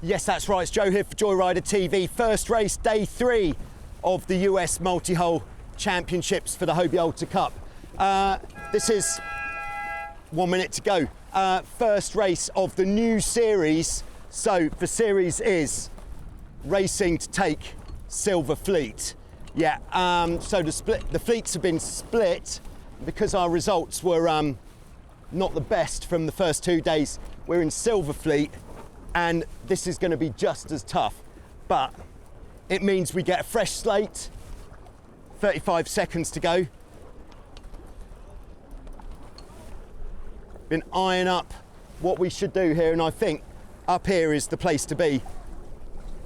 Yes, that's right. It's Joe here for Joyrider TV. First race, day 3 of the US Multihull Championships for the Hobie Alter Cup. This is 1 minute to go. First race of the new series. So the series is racing to take Silver Fleet. Yeah, so the fleets have been split because our results were not the best from the first 2 days. We're in Silver Fleet, and this is going to be just as tough, but it means we get a fresh slate. 35 seconds to go. Been eyeing up what we should do here, and I think up here is the place to be.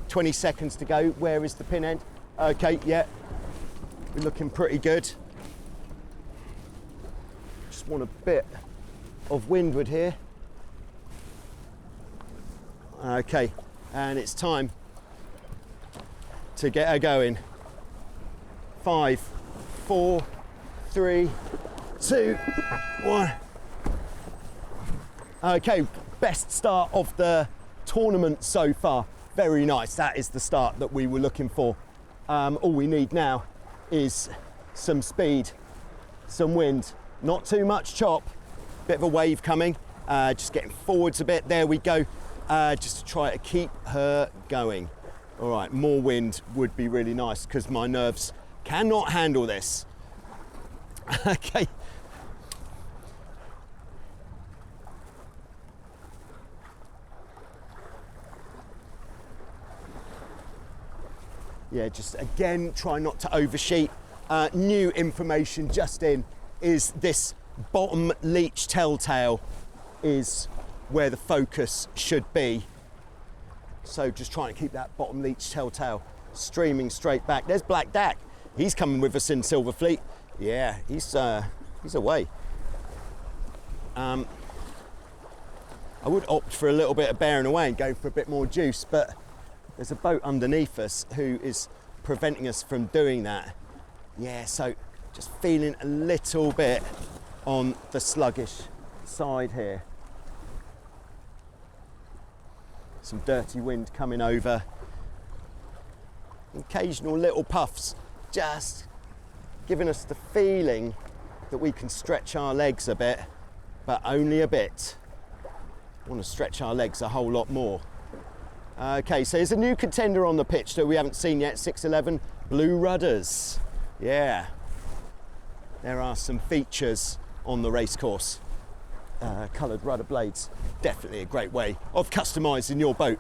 20 seconds to go. Where is the pin end? Okay, yeah, we're looking pretty good. Just want a bit of windward here. Okay, and it's time to get her going. 5, 4, 3, 2, 1. Okay, best start of the tournament so far. Very nice. That is the start that we were looking for. All we need now is some speed, some wind, not too much chop. Bit of a wave coming, just getting forwards a bit. There we go. Just to try to keep her going. All right, more wind would be really nice because my nerves cannot handle this. Okay. Yeah, just again, try not to oversheet. New information just in is this bottom leech telltale is where the focus should be. So just trying to keep that bottom leech telltale streaming straight back. There's Tack. He's coming with us in Silver Fleet. Yeah, he's away. I would opt for a little bit of bearing away and go for a bit more juice, but there's a boat underneath us who is preventing us from doing that. Yeah, so just feeling a little bit on the sluggish side here. Some dirty wind coming over. Occasional little puffs, just giving us the feeling that we can stretch our legs a bit, but only a bit. I want to stretch our legs a whole lot more. Okay, so there's a new contender on the pitch that we haven't seen yet, 611, Blue Rudders. Yeah, there are some features on the race course. Coloured rudder blades, definitely a great way of customising your boat.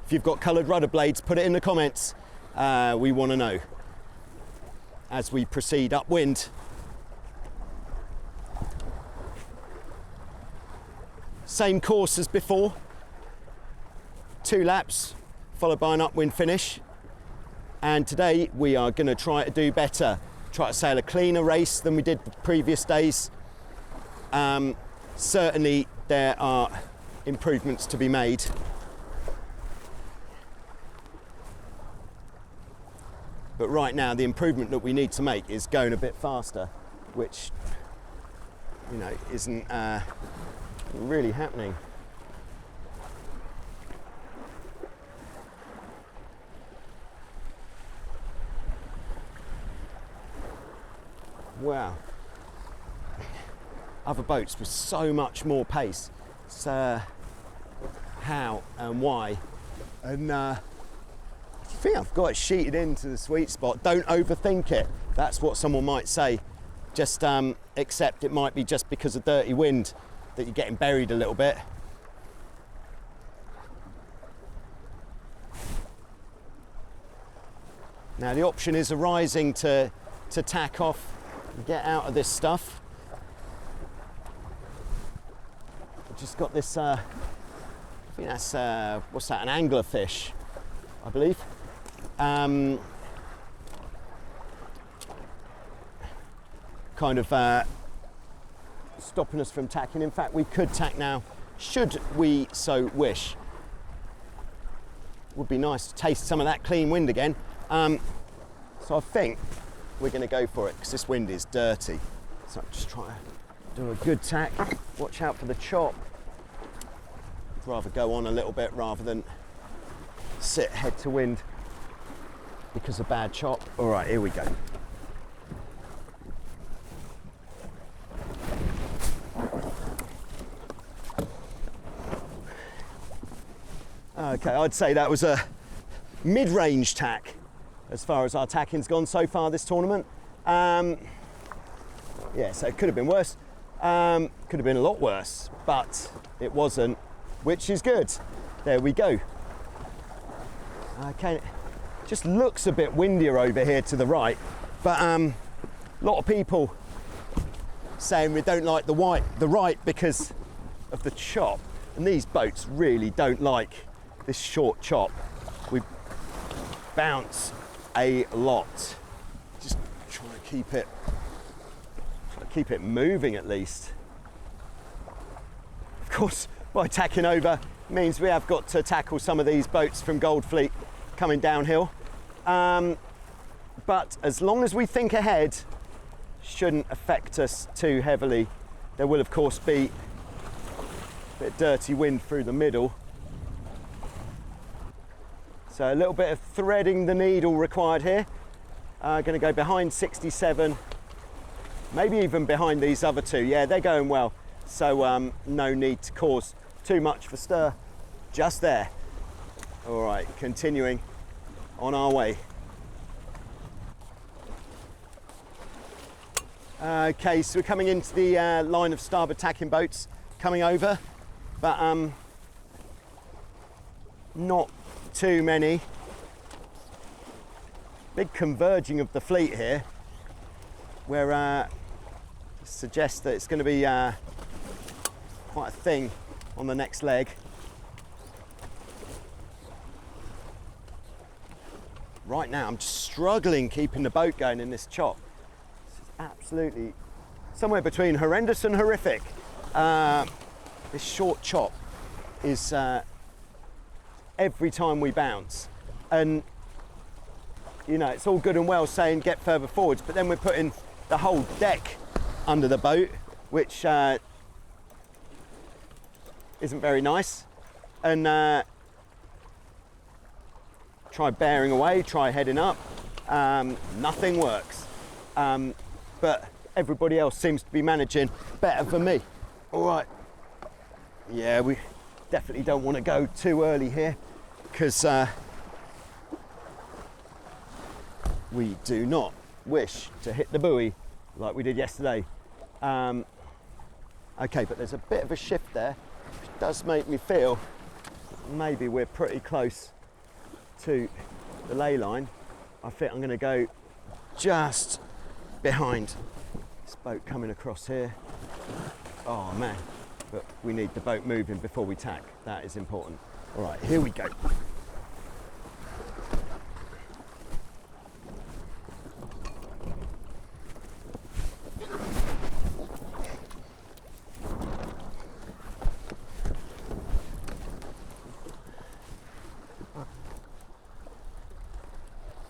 If you've got coloured rudder blades, put it in the comments. We want to know as we proceed upwind. Same course as before, 2 laps followed by an upwind finish, and today we are going to try to do better, try to sail a cleaner race than we did the previous days. Certainly there are improvements to be made. But right now the improvement that we need to make is going a bit faster, which, you know, isn't really happening. Wow. Other boats with so much more pace. So how and why? And I think I've got it sheeted into the sweet spot. Don't overthink it. That's what someone might say. Just accept it might be just because of dirty wind that you're getting buried a little bit. Now the option is arising to tack off and get out of this stuff. I've just got this, I think that's, what's that, an anglerfish, I believe. Kind of stopping us from tacking. In fact, we could tack now, should we so wish. Would be nice to taste some of that clean wind again. So I think we're going to go for it because this wind is dirty. So I'm just trying to do a good tack. Watch out for the chop. rather go on a little bit rather than sit head to wind because of bad chop. All right, here we go. Okay, I'd say that was a mid-range tack as far as our tacking's gone so far this tournament. Yeah, so it could have been worse. Could have been a lot worse, but it wasn't, which is good. There we go. Okay, just looks a bit windier over here to the right, but a lot of people saying we don't like the right because of the chop, and these boats really don't like this short chop. We bounce a lot. Just trying to keep it moving at least. Of course, by tacking over means we have got to tackle some of these boats from Goldfleet coming downhill. But as long as we think ahead, shouldn't affect us too heavily. There will of course be a bit of dirty wind through the middle. So a little bit of threading the needle required here. Going to go behind 67, maybe even behind these other two. Yeah, they're going well. So no need to cause too much of a stir just there. All right, continuing on our way. Okay, so we're coming into the line of starboard tacking boats coming over, but not too many. Big converging of the fleet here, where suggests that it's going to be quite a thing on the next leg. Right now I'm just struggling keeping the boat going in this chop. This is absolutely somewhere between horrendous and horrific. This short chop is every time we bounce, and you know, it's all good and well saying get further forwards, but then we're putting the whole deck under the boat, which isn't very nice. And try bearing away, try heading up, nothing works. But everybody else seems to be managing better than me. All right, yeah, we definitely don't want to go too early here, because we do not wish to hit the buoy like we did yesterday. Okay, but there's a bit of a shift there, which does make me feel maybe we're pretty close to the ley line. I think I'm going to go just behind this boat coming across here. Oh man, but we need the boat moving before we tack. That is important. All right, here we go.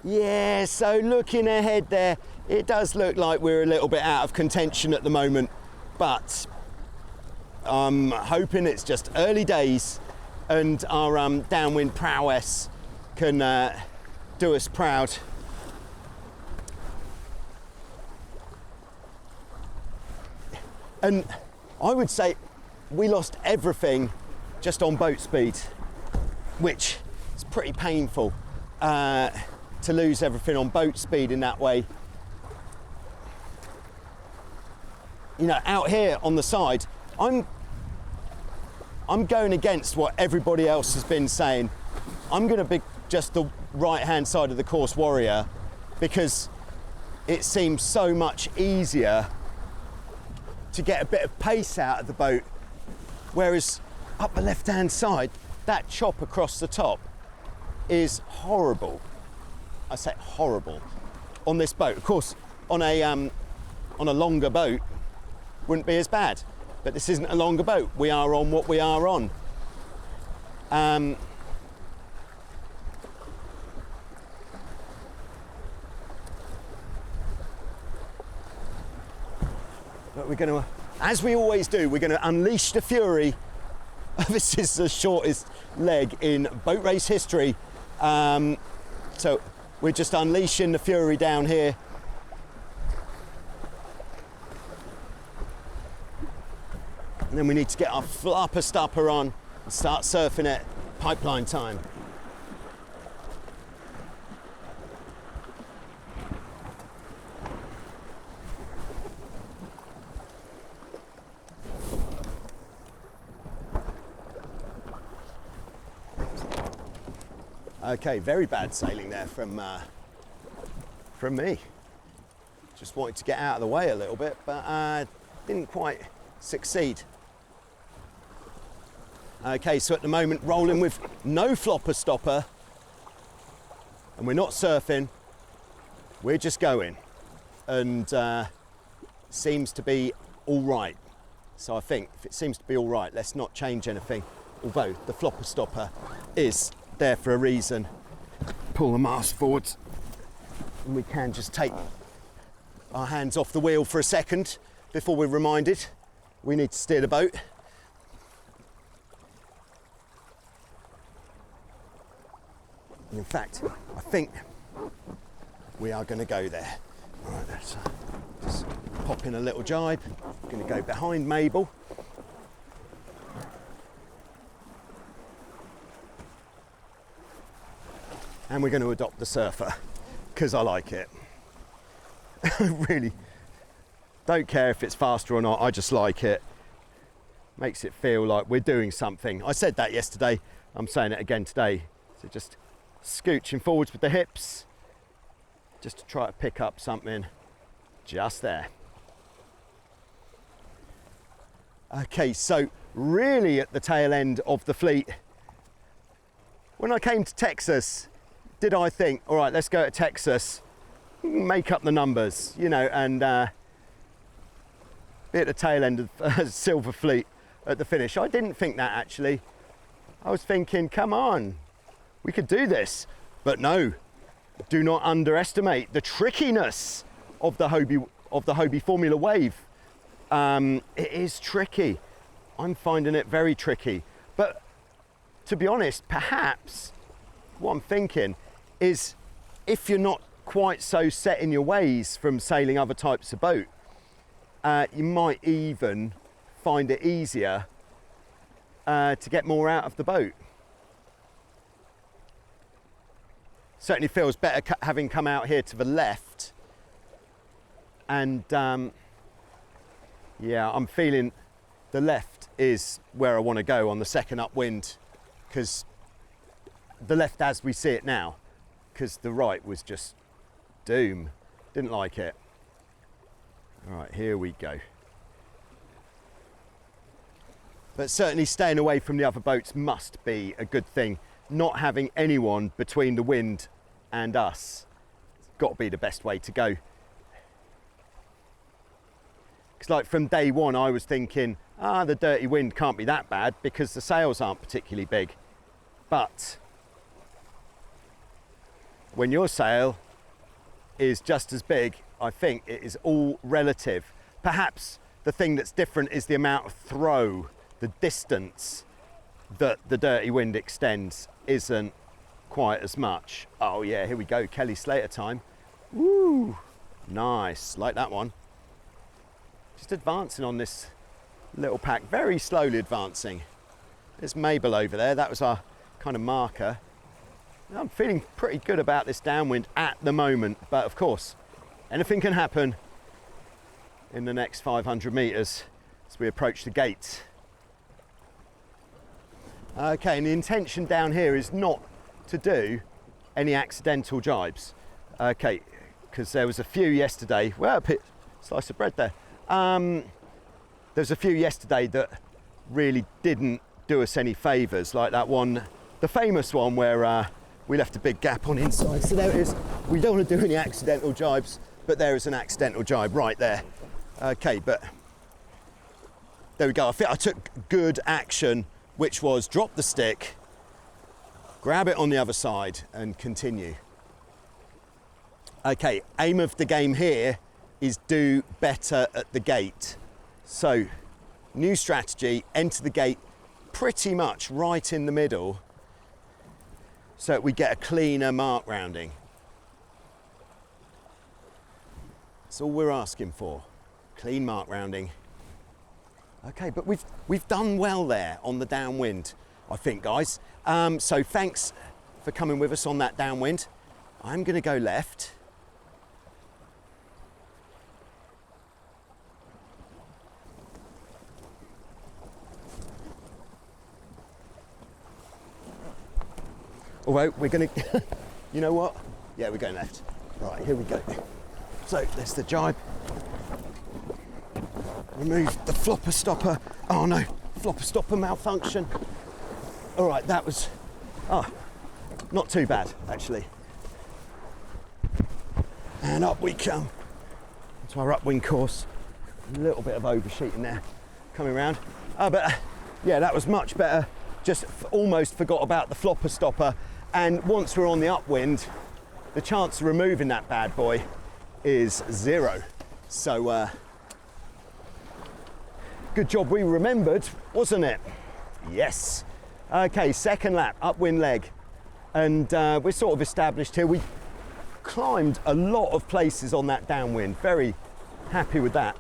Yeah, so looking ahead there, it does look like we're a little bit out of contention at the moment, but I'm hoping it's just early days and our downwind prowess can do us proud. And I would say we lost everything just on boat speed, which is pretty painful. To lose everything on boat speed in that way. You know, out here on the side, I'm going against what everybody else has been saying. I'm going to be just the right-hand side of the course warrior, because it seems so much easier to get a bit of pace out of the boat, whereas up the left-hand side, that chop across the top is horrible. I say horrible on this boat. Of course, on a longer boat, wouldn't be as bad. But this isn't a longer boat. We are on what we are on. But we're going to, as we always do, we're going to unleash the fury This is the shortest leg in boat race history. So we're just unleashing the fury down here. And then we need to get our flopper stopper on and start surfing it pipeline time. Okay, very bad sailing there from me. Just wanted to get out of the way a little bit, but didn't quite succeed. Okay, so at the moment rolling with no flopper stopper, and we're not surfing, we're just going, and seems to be all right. So I think if it seems to be all right, let's not change anything, although the flopper stopper is there for a reason. Pull the mast forwards, and we can just take our hands off the wheel for a second before we're reminded we need to steer the boat. And in fact, I think we are going to go there. All right, let's just pop in a little jibe. I'm going to go behind Mabel. And we're going to adopt the surfer, because I like it. I really don't care if it's faster or not, I just like it. Makes it feel like we're doing something. I said that yesterday, I'm saying it again today. So just scooching forwards with the hips, just to try to pick up something just there. Okay, so really at the tail end of the fleet, when I came to Texas, did I think, all right, let's go to Texas, make up the numbers, you know, and be at the tail end of Silver Fleet at the finish? I didn't think that, actually. I was thinking, come on, we could do this. But no, do not underestimate the trickiness of the Hobie Formula Wave. It is tricky. I'm finding it very tricky. But to be honest, perhaps what I'm thinking is, if you're not quite so set in your ways from sailing other types of boat, you might even find it easier to get more out of the boat. Certainly feels better having come out here to the left, and yeah, I'm feeling the left is where I want to go on the second upwind, because the left as we see it now, because the right was just doom. Didn't like it. All right, here we go. But certainly staying away from the other boats must be a good thing. Not having anyone between the wind and us, it's got to be the best way to go. Because like from day one, I was thinking, the dirty wind can't be that bad because the sails aren't particularly big. But when your sail is just as big, I think it is all relative. Perhaps the thing that's different is the amount of throw, the distance that the dirty wind extends isn't quite as much. Oh yeah, here we go, Kelly Slater time. Woo, nice, like that one. Just advancing on this little pack, very slowly advancing. There's Mabel over there, that was our kind of marker. I'm feeling pretty good about this downwind at the moment, but of course, anything can happen in the next 500 meters as we approach the gate. Okay, and the intention down here is not to do any accidental jibes. Okay, because there was a few yesterday, well, a slice of bread there. There's a few yesterday that really didn't do us any favours, like that one, the famous one where we left a big gap on inside. So there it is. We don't want to do any accidental jibes, but there is an accidental jibe right there. Okay, but there we go. I think I took good action, which was drop the stick, grab it on the other side and continue. Okay, aim of the game here is do better at the gate. So, new strategy, enter the gate pretty much right in the middle so that we get a cleaner mark rounding. That's all we're asking for, clean mark rounding. Okay, but we've done well there on the downwind, I think, guys. So thanks for coming with us on that downwind. I'm going to go left. Although we're going to, you know what? Yeah, we're going left. Right, here we go. So there's the jibe. Remove the flopper stopper. Oh no, flopper stopper malfunction. All right, that was, not too bad actually. And up we come to our upwind course. A little bit of overshooting there coming around. But yeah, that was much better. Just almost forgot about the flopper stopper. And once we're on the upwind, the chance of removing that bad boy is 0. So good job we remembered, wasn't it? Yes. Okay, second lap, upwind leg. And we're sort of established here. We climbed a lot of places on that downwind. Very happy with that.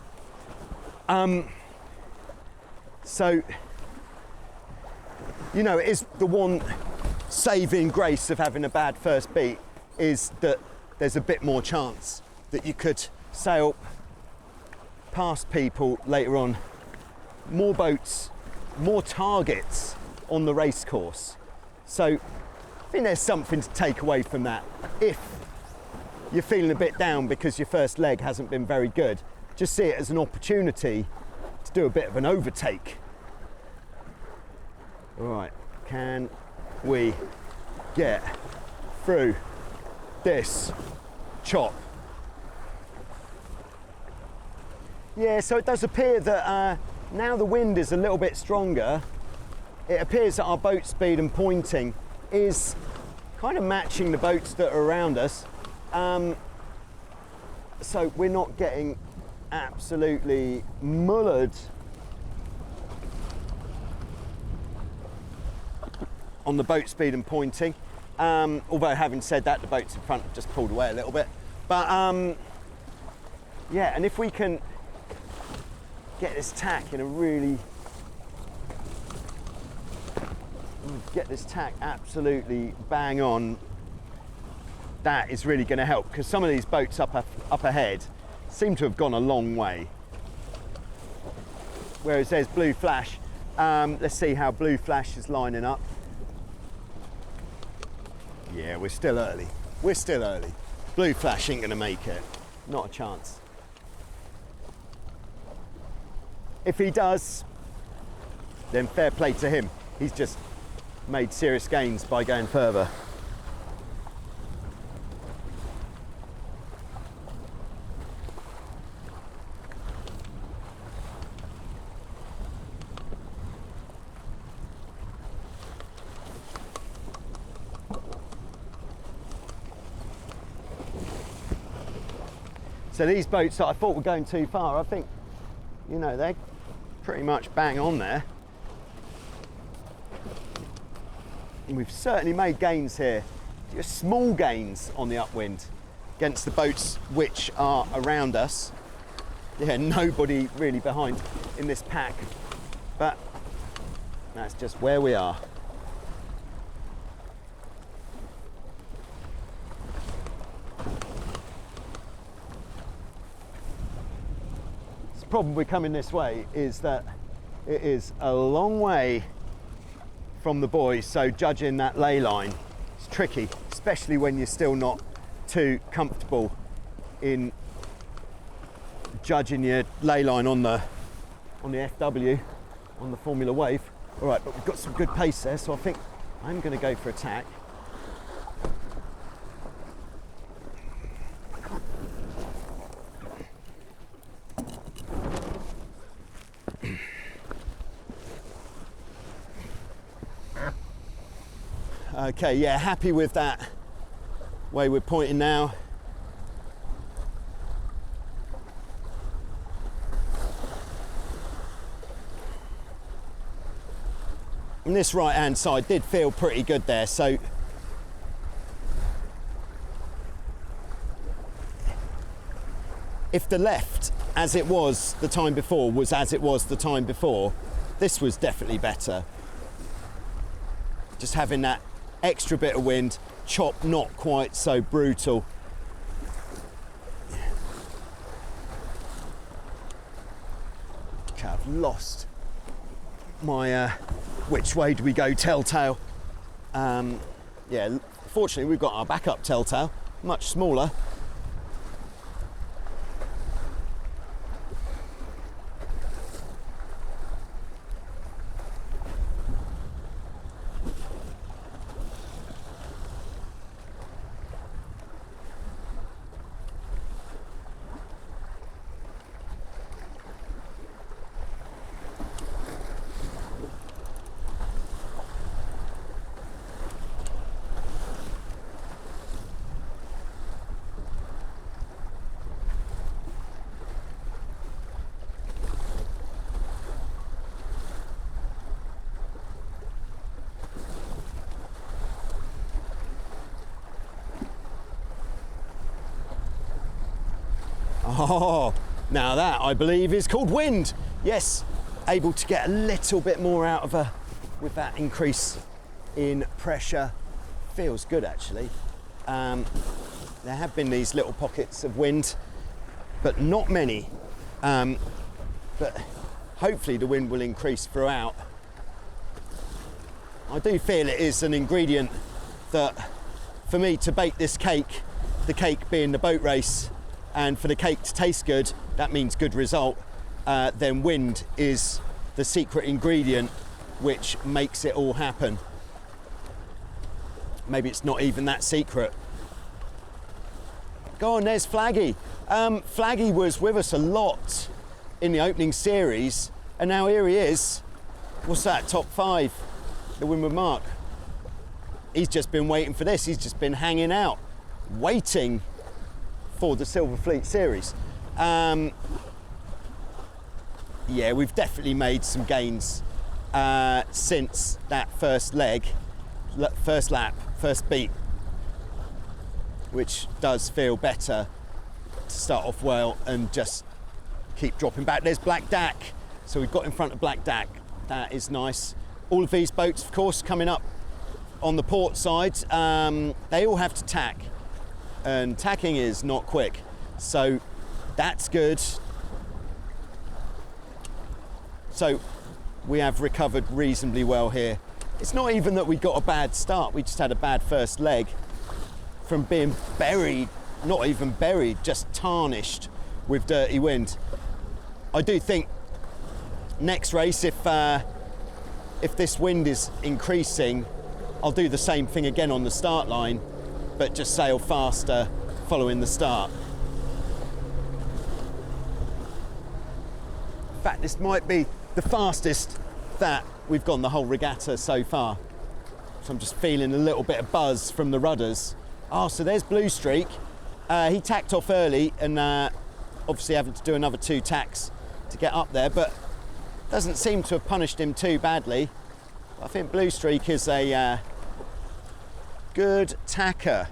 So, you know, it is the one saving grace of having a bad first beat is that there's a bit more chance that you could sail past people later on. More boats, more targets on the race course. So I think there's something to take away from that. If you're feeling a bit down because your first leg hasn't been very good, just see it as an opportunity to do a bit of an overtake. All right, can we get through this chop? Yeah, so it does appear that now the wind is a little bit stronger. It appears that our boat speed and pointing is kind of matching the boats that are around us. So we're not getting absolutely mullered on the boat speed and pointing. Although having said that, the boats in front have just pulled away a little bit. But yeah, and if we can get this tack in a really, get this tack absolutely bang on, that is really going to help, because some of these boats up ahead seem to have gone a long way. Whereas there's Blue Flash. Let's see how Blue Flash is lining up. Yeah, we're still early. We're still early. Blue Flash ain't going to make it. Not a chance. If he does, then fair play to him. He's just made serious gains by going further. So these boats that I thought were going too far, I think, you know, they're pretty much bang on there. And we've certainly made gains here, just small gains on the upwind against the boats which are around us. Yeah, nobody really behind in this pack, but that's just where we are. The problem with coming this way is that it is a long way from the buoys, so judging that ley line is tricky, especially when you're still not too comfortable in judging your ley line on the FW, on the Formula Wave. All right, but we've got some good pace there, so I think I'm going to go for a tack. Okay, yeah, happy with that way we're pointing now. And this right hand side did feel pretty good there, so if the left, as it was the time before, was as it was the time before, this was definitely better. Just having that extra bit of wind, chop not quite so brutal. Okay, I've lost my which way do we go telltale. Yeah, fortunately we've got our backup telltale, much smaller. Oh, now that I believe is called wind. Yes, able to get a little bit more out of her with that increase in pressure. Feels good actually. There have been these little pockets of wind, but not many. But hopefully the wind will increase throughout. I do feel it is an ingredient that for me to bake this cake, the cake being the boat race, and for the cake to taste good, that means good result, then wind is the secret ingredient which makes it all happen. Maybe it's not even that secret. Go on, there's Flaggy. Flaggy was with us a lot in the opening series, and now here he is. What's that, top 5, the Windward Mark. He's just been waiting for this. He's just been hanging out, waiting for the Silver Fleet series. Yeah, we've definitely made some gains since that first leg, first lap, first beat, which does feel better to start off well and just keep dropping back. There's Black Dack, so we've got in front of Black Dack. That is nice. All of these boats, of course, coming up on the port side, they all have to tack, and tacking is not quick, so that's good. So we have recovered reasonably well here. It's not even that we got a bad start, we just had a bad first leg from being buried, not even buried, just tarnished with dirty wind. I do think next race, if this wind is increasing, I'll do the same thing again on the start line, but just sail faster following the start. In fact, this might be the fastest that we've gone the whole regatta so far. So I'm just feeling a little bit of buzz from the rudders. Oh, so there's Blue Streak. He tacked off early and obviously having to do another 2 tacks to get up there, but doesn't seem to have punished him too badly. I think Blue Streak is a good tacker.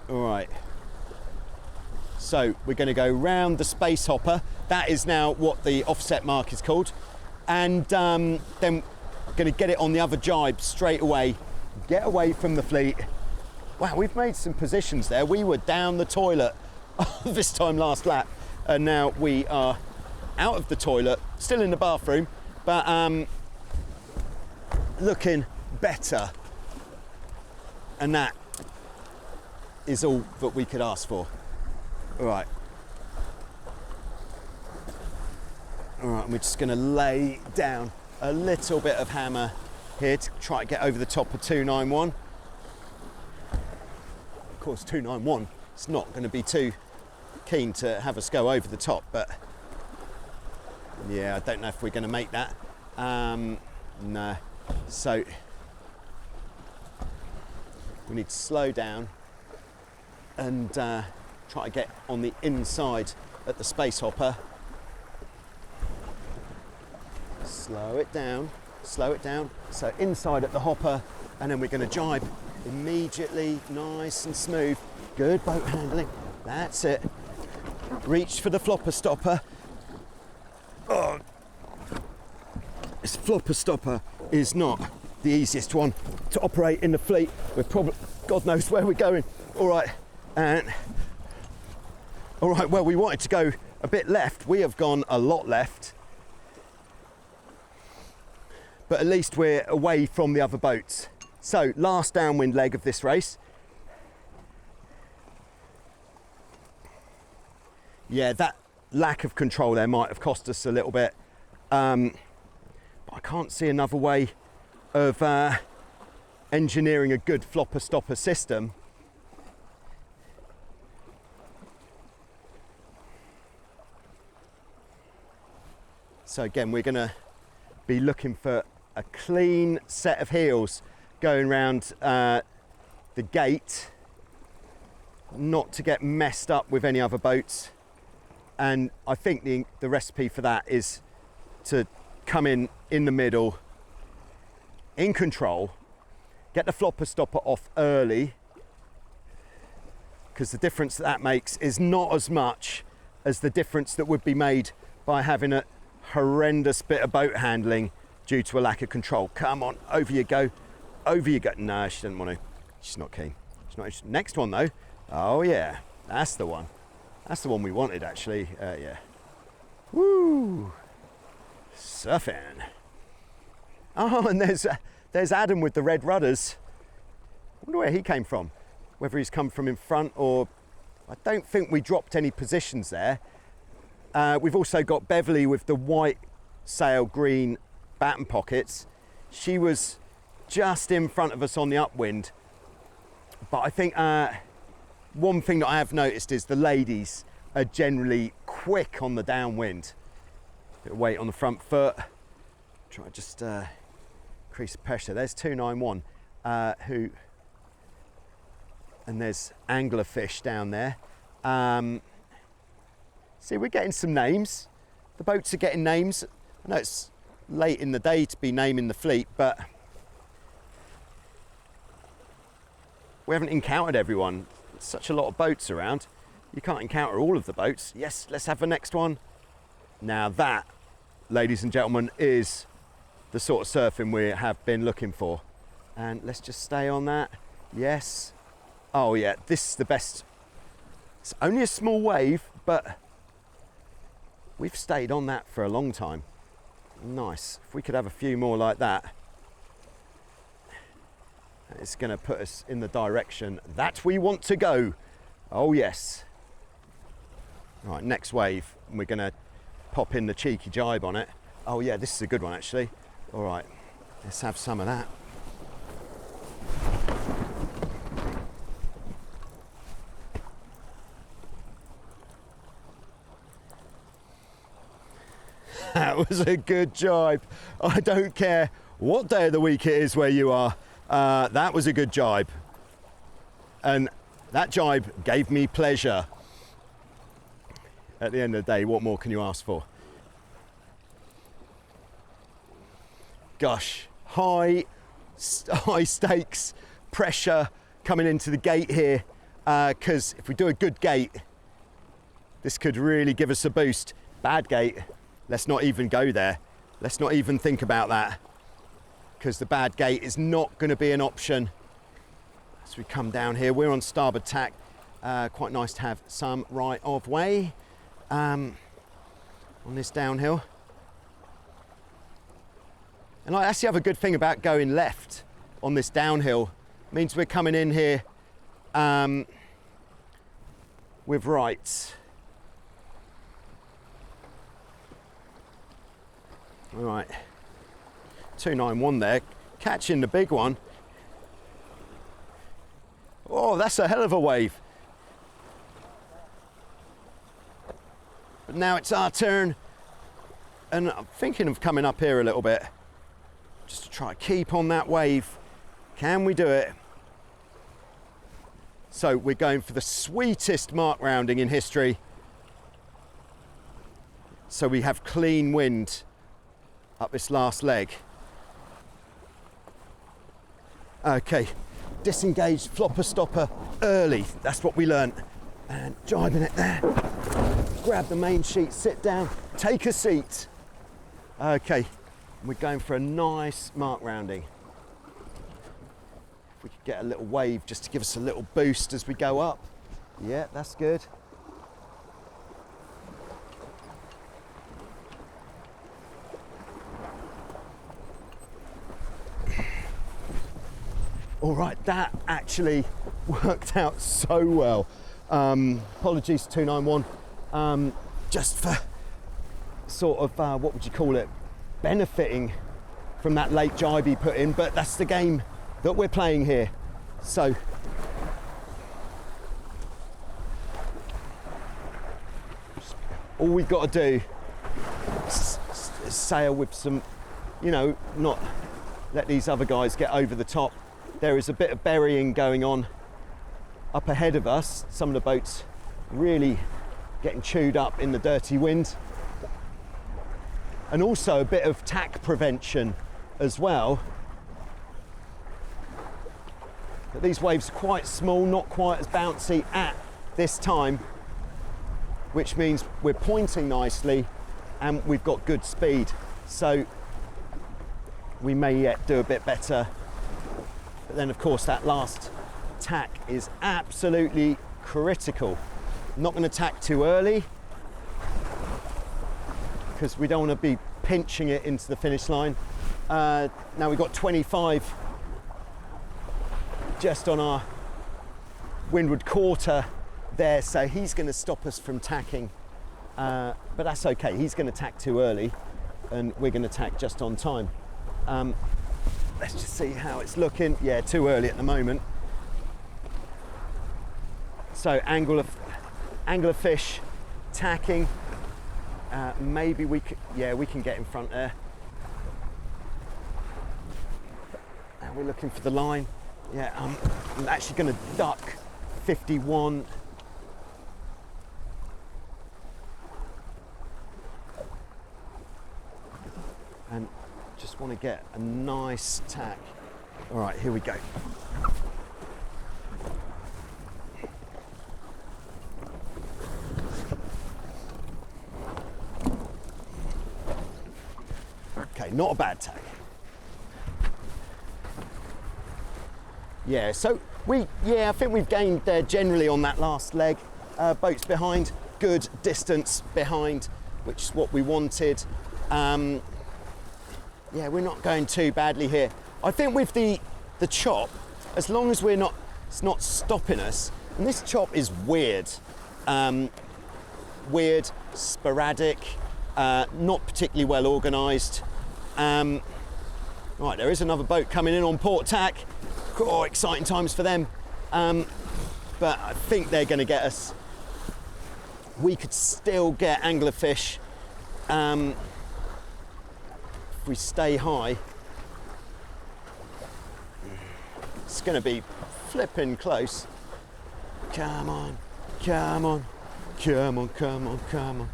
All right. So we're going to go round the space hopper. That is now what the offset mark is called. And then going to get it on the other jibe straight away. Get away from the fleet. Wow, we've made some positions there. We were down the toilet this time last lap, and now we are out of the toilet, still in the bathroom, but looking better. And that is all that we could ask for. All right. All right, we're just gonna lay down a little bit of hammer here to try to get over the top of 291. Of course, 291, it's not gonna be too keen to have us go over the top, but yeah, I don't know if we're gonna make that. No, so we need to slow down and try to get on the inside at the space hopper. Slow it down, slow it down. So inside at the hopper, and then we're going to jibe immediately, nice and smooth. Good boat handling, that's it. Reach for the flopper stopper. Oh, this flopper stopper is not the easiest one to operate in the fleet. We're probably, God knows where we're going. All right, and all right, well, we wanted to go a bit left. We have gone a lot left, but at least we're away from the other boats. So last downwind leg of this race. Yeah, that lack of control there might have cost us a little bit, but I can't see another way of engineering a good flopper stopper system. So again, we're going to be looking for a clean set of heels going round the gate, not to get messed up with any other boats. And I think the recipe for that is to come in the middle, in control, get the flopper stopper off early, because the difference that makes is not as much as the difference that would be made by having a horrendous bit of boat handling due to a lack of control. Come on, over you go, over you go. No, she doesn't want to. She's not keen. She's not interested. Next one though. Oh yeah, that's the one. That's the one we wanted, actually. Yeah. Woo! Surfing. Oh, and there's Adam with the red rudders. I wonder where he came from. Whether he's come from in front or... I don't think we dropped any positions there. We've also got Beverly with the white sail, green batten pockets. She was just in front of us on the upwind. But I think... one thing that I have noticed is the ladies are generally quick on the downwind. Bit of weight on the front foot. Try just increase the pressure. There's 291 who, and there's anglerfish down there. See, we're getting some names. The boats are getting names. I know it's late in the day to be naming the fleet, but we haven't encountered everyone. Such a lot of boats around, you can't encounter all of the boats. Yes, let's have the next one. Now that, ladies and gentlemen, is the sort of surfing we have been looking for. And let's just stay on that. Yes. Oh yeah, this is the best. It's only a small wave, but we've stayed on that for a long time. Nice. If we could have a few more like that, it's going to put us in the direction that we want to go. Oh yes. Right, next wave, we're going to pop in the cheeky jibe on it. Oh yeah, this is a good one actually. All right, let's have some of that. That was a good jibe. I don't care what day of the week it is where you are. That was a good jibe, and that jibe gave me pleasure. At the end of the day, what more can you ask for? Gosh, high stakes pressure coming into the gate here, because if we do a good gate, this could really give us a boost. Bad gate, let's not even go there. Let's not even think about that, because the bad gate is not going to be an option. As we come down here, we're on starboard tack. Quite nice to have some right of way on this downhill. And that's the other good thing about going left on this downhill. It means we're coming in here with rights. All right. 291 there, catching the big one. Oh, that's a hell of a wave. But now it's our turn, and I'm thinking of coming up here a little bit, just to try to keep on that wave. Can we do it? So we're going for the sweetest mark rounding in history. So we have clean wind up this last leg. Okay, disengaged flopper stopper early. That's what we learnt. And driving it there. Grab the main sheet, sit down, take a seat. Okay, we're going for a nice mark rounding. If we could get a little wave just to give us a little boost as we go up. Yeah, that's good. All right, that actually worked out so well. Apologies to 291, just for sort of, what would you call it, benefiting from that late jibe he put in, but that's the game that we're playing here. So, all we've got to do is sail with some, you know, not let these other guys get over the top. There is a bit of burying going on up ahead of us. Some of the boats really getting chewed up in the dirty wind. And also a bit of tack prevention as well. But these waves are quite small, not quite as bouncy at this time, which means we're pointing nicely and we've got good speed. So we may yet do a bit better. But then of course that last tack is absolutely critical. I'm not going to tack too early because we don't want to be pinching it into the finish line. Now we've got 25 just on our windward quarter there, so he's going to stop us from tacking, but that's okay. He's going to tack too early and we're going to tack just on time. Let's just see how it's looking. Yeah, too early at the moment. So angler fish, tacking. Maybe we could, yeah, we can get in front there. And we're looking for the line. Yeah, I'm actually going to duck 51. And just want to get a nice tack. All right, here we go. Okay, not a bad tack. Yeah, so I think we've gained there generally on that last leg. Boats behind, good distance behind, which is what we wanted. Yeah, we're not going too badly here. I think with the chop, as long as it's not stopping us, and this chop is weird. Weird, sporadic, not particularly well organised. Right, there is another boat coming in on port tack. Oh, exciting times for them. But I think they're going to get us. We could still get anglerfish if we stay high. It's going to be flipping close. Come on, come on, come on, come on, come on,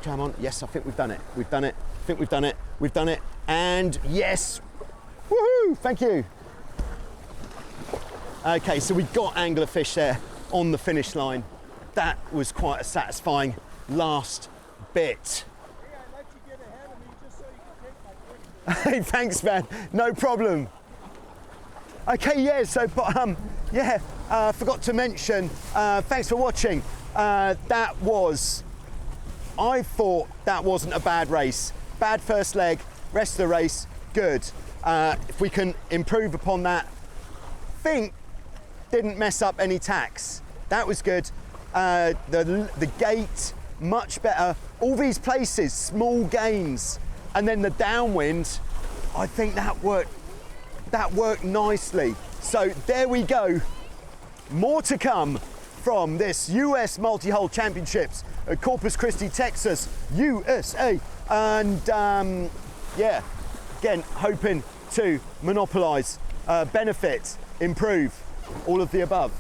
come on. Yes, I think we've done it. We've done it. I think we've done it. We've done it. And yes, woohoo! Thank you. Okay, so we got anglerfish there on the finish line. That was quite a satisfying last bit. Hey, I let you get ahead of me just so you can take my quick. Hey, thanks, man. No problem. Okay, yeah. So, forgot to mention. Thanks for watching. I thought that wasn't a bad race. Bad first leg. Rest of the race, good. If we can improve upon that, think didn't mess up any tacks. That was good. The gate, much better. All these places, small gains. And then the downwind, I think that worked nicely. So there we go. More to come from this US Multihull Championships at Corpus Christi, Texas, USA. And yeah, again, hoping to monopolise, benefit, improve, all of the above.